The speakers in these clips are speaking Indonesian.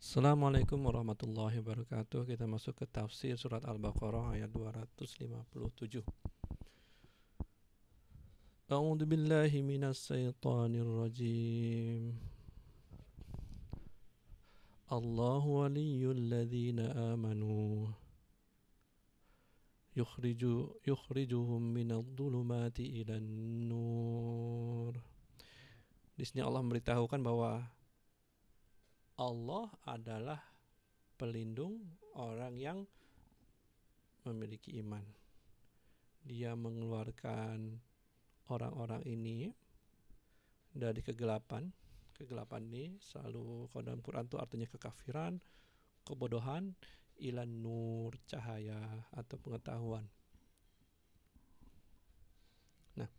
Assalamualaikum warahmatullahi wabarakatuh. Kita masuk ke tafsir surat Al-Baqarah ayat 257. A'udzu billahi minas syaitonir rajim. Allahu waliyyul ladzina amanu yukhrijuhum minadh dhulumati ilan nur. Di sini Allah memberitahukan bahwa Allah adalah pelindung orang yang memiliki iman. Dia mengeluarkan orang-orang ini dari kegelapan. Kegelapan ini selalu kalau dalam Quran itu artinya kekafiran, kebodohan, ilan nur, cahaya atau pengetahuan. Nah,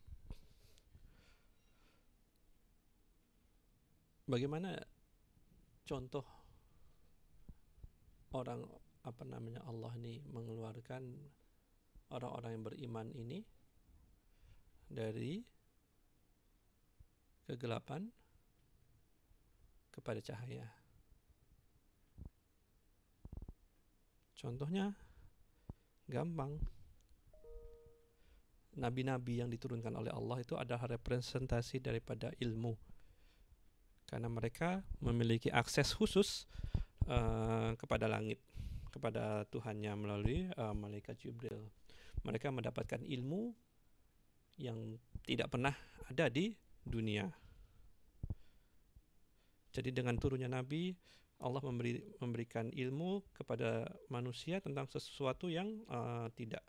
bagaimana contoh orang Allah ini mengeluarkan orang-orang yang beriman ini dari kegelapan kepada cahaya. Contohnya gampang. Nabi-nabi yang diturunkan oleh Allah itu adalah representasi daripada ilmu. Karena mereka memiliki akses khusus kepada langit, kepada Tuhannya melalui malaikat Jibril. Mereka mendapatkan ilmu yang tidak pernah ada di dunia. Jadi dengan turunnya Nabi, Allah memberikan ilmu kepada manusia tentang sesuatu yang tidak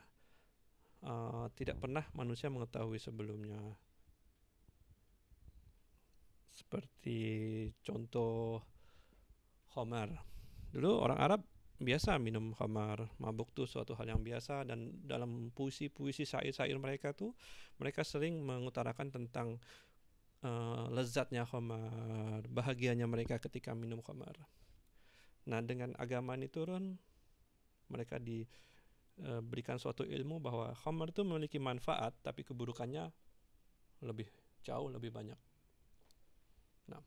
pernah manusia mengetahui sebelumnya. Seperti contoh khamar. Dulu orang Arab biasa minum khamar, mabuk tuh suatu hal yang biasa, dan dalam puisi-puisi syair-syair mereka tuh mereka sering mengutarakan tentang lezatnya khamar, bahagianya mereka ketika minum khamar. Nah, dengan agama ini turun, mereka diberikan suatu ilmu bahwa khamar itu memiliki manfaat, tapi keburukannya jauh lebih banyak. Nah,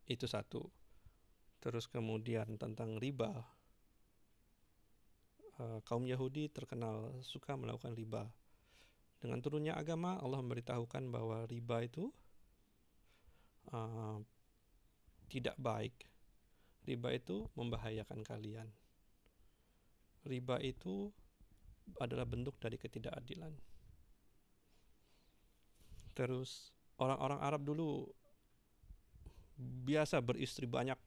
itu satu. Terus kemudian tentang riba. Kaum Yahudi terkenal suka melakukan riba. Dengan turunnya agama, Allah memberitahukan bahwa riba itu tidak baik. Riba itu membahayakan kalian. Riba itu adalah bentuk dari ketidakadilan. Terus orang-orang Arab dulu biasa beristri banyak,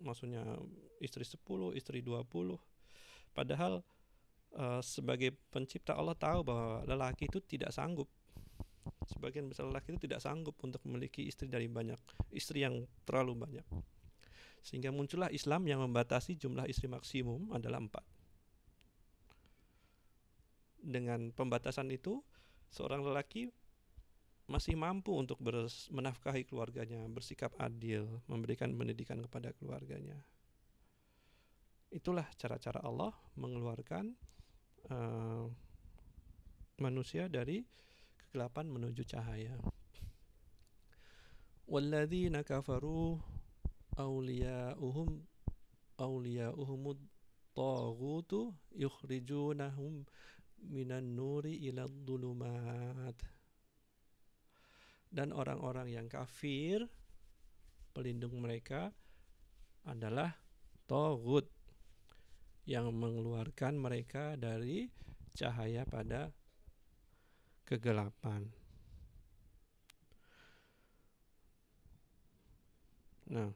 maksudnya istri 10, istri 20. Padahal sebagai pencipta Allah tahu bahwa lelaki itu tidak sanggup. Sebagian besar lelaki itu tidak sanggup untuk memiliki istri yang terlalu banyak. Sehingga muncullah Islam yang membatasi jumlah istri maksimum adalah 4. Dengan pembatasan itu, seorang lelaki masih mampu untuk menafkahi keluarganya, bersikap adil, memberikan pendidikan kepada keluarganya. Itulah cara-cara Allah mengeluarkan manusia dari kegelapan menuju cahaya. Walladzina kafaru awliya'uhumud taghutu yukhrijunahum minan nuri ilad dhulumat. Dan orang-orang yang kafir, pelindung mereka adalah taghut, yang mengeluarkan mereka dari cahaya pada kegelapan. Nah,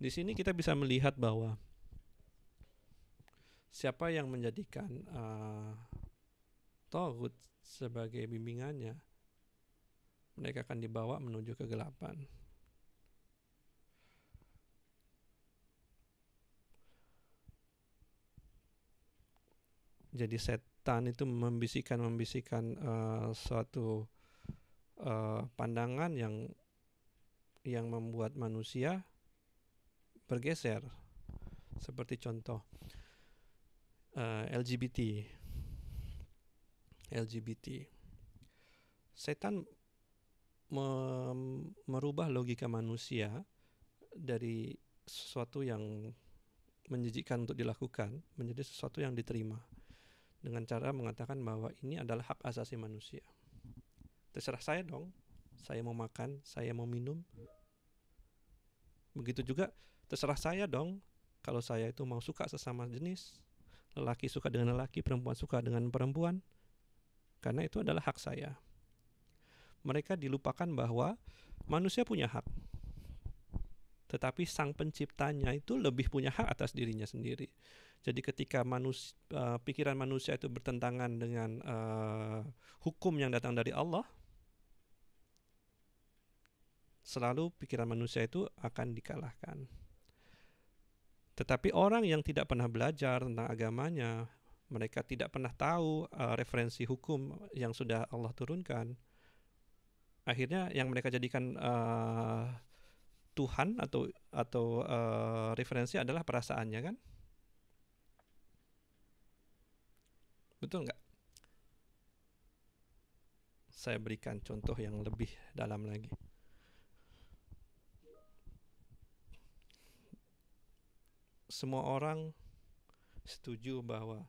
di sini kita bisa melihat bahwa siapa yang menjadikan taghut sebagai bimbingannya, mereka akan dibawa menuju kegelapan. Jadi setan itu membisikkan suatu pandangan yang membuat manusia bergeser. Seperti contoh LGBT. Setan merubah logika manusia dari sesuatu yang menjijikkan untuk dilakukan menjadi sesuatu yang diterima dengan cara mengatakan bahwa ini adalah hak asasi manusia. Terserah saya dong, saya mau makan, saya mau minum. Begitu juga terserah saya dong, kalau saya itu mau suka sesama jenis, lelaki suka dengan lelaki, perempuan suka dengan perempuan, karena itu adalah hak saya. Mereka dilupakan bahwa manusia punya hak, tetapi sang penciptanya itu lebih punya hak atas dirinya sendiri. Jadi ketika pikiran manusia itu bertentangan dengan hukum yang datang dari Allah, selalu pikiran manusia itu akan dikalahkan. Tetapi orang yang tidak pernah belajar tentang agamanya, mereka tidak pernah tahu referensi hukum yang sudah Allah turunkan, akhirnya yang mereka jadikan Tuhan atau referensi adalah perasaannya, kan? Betul nggak? Saya berikan contoh yang lebih dalam lagi. Semua orang setuju bahwa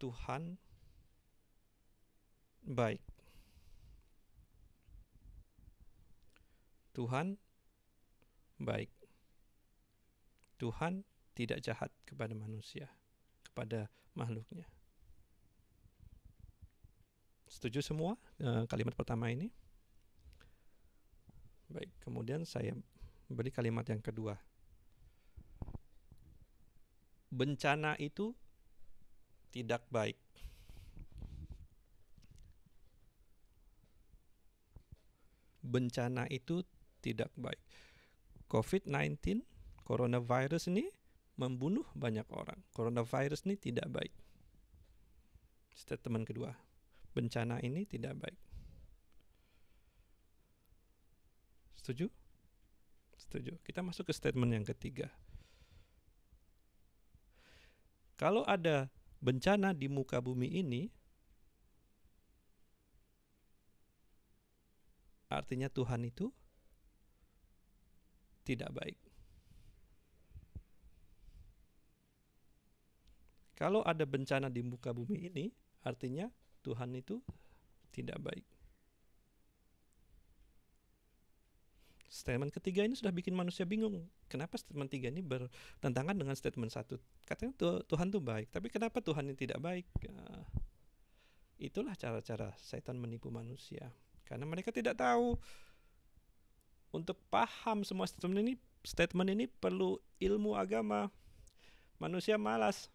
Tuhan baik. Tuhan baik. Tuhan tidak jahat kepada manusia, kepada makhluknya. Setuju semua kalimat pertama ini? Baik, kemudian saya beri kalimat yang kedua. Bencana itu tidak baik. Bencana itu tidak baik. COVID-19, coronavirus ini membunuh banyak orang. Coronavirus ini tidak baik. Statement kedua. Bencana ini tidak baik. Setuju? Setuju. Kita masuk ke statement yang ketiga. Kalau ada bencana di muka bumi ini, artinya Tuhan itu tidak baik. Kalau ada bencana di muka bumi ini, artinya Tuhan itu tidak baik. Statement ketiga ini sudah bikin manusia bingung. Kenapa statement 3 ini bertentangan dengan statement 1? Katanya Tuhan itu baik, tapi kenapa Tuhan ini tidak baik? Itulah cara-cara setan menipu manusia. Karena mereka tidak tahu. Untuk paham semua statement ini perlu ilmu agama. Manusia malas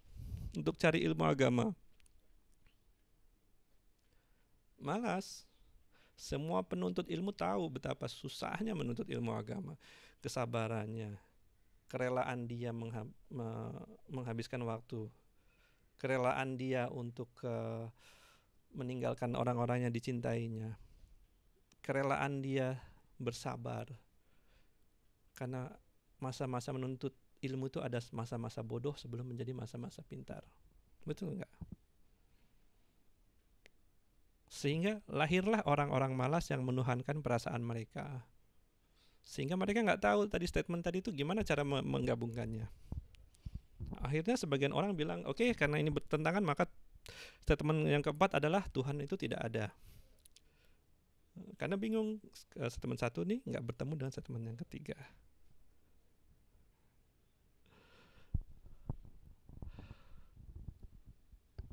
untuk cari ilmu agama. Malas. Semua penuntut ilmu tahu betapa susahnya menuntut ilmu agama. Kesabarannya, kerelaan dia menghabiskan waktu, kerelaan dia untuk meninggalkan orang-orang yang dicintainya, kerelaan dia bersabar. Karena masa-masa menuntut ilmu itu ada masa-masa bodoh sebelum menjadi masa-masa pintar. Betul nggak? Sehingga lahirlah orang-orang malas yang menuhankan perasaan mereka. Sehingga mereka nggak tahu tadi statement tadi itu gimana cara menggabungkannya. Akhirnya sebagian orang bilang, oke, karena ini bertentangan maka statement yang keempat adalah Tuhan itu tidak ada. Karena bingung, statement 1 nih nggak bertemu dengan statement yang ketiga.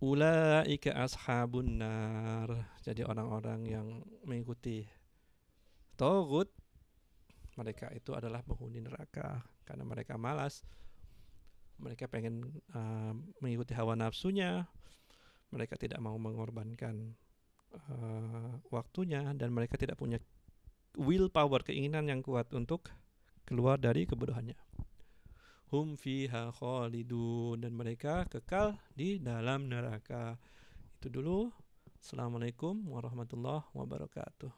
Ulaika ashabun nar. Jadi orang-orang yang mengikuti Taghut, mereka itu adalah penghuni neraka. Karena mereka malas. Mereka pengen mengikuti hawa nafsunya. Mereka tidak mau mengorbankan waktunya. Dan mereka tidak punya willpower, keinginan yang kuat untuk keluar dari kebodohannya. Hum fiha khalidun, dan mereka kekal di dalam neraka. Itu dulu. Assalamualaikum warahmatullahi wabarakatuh.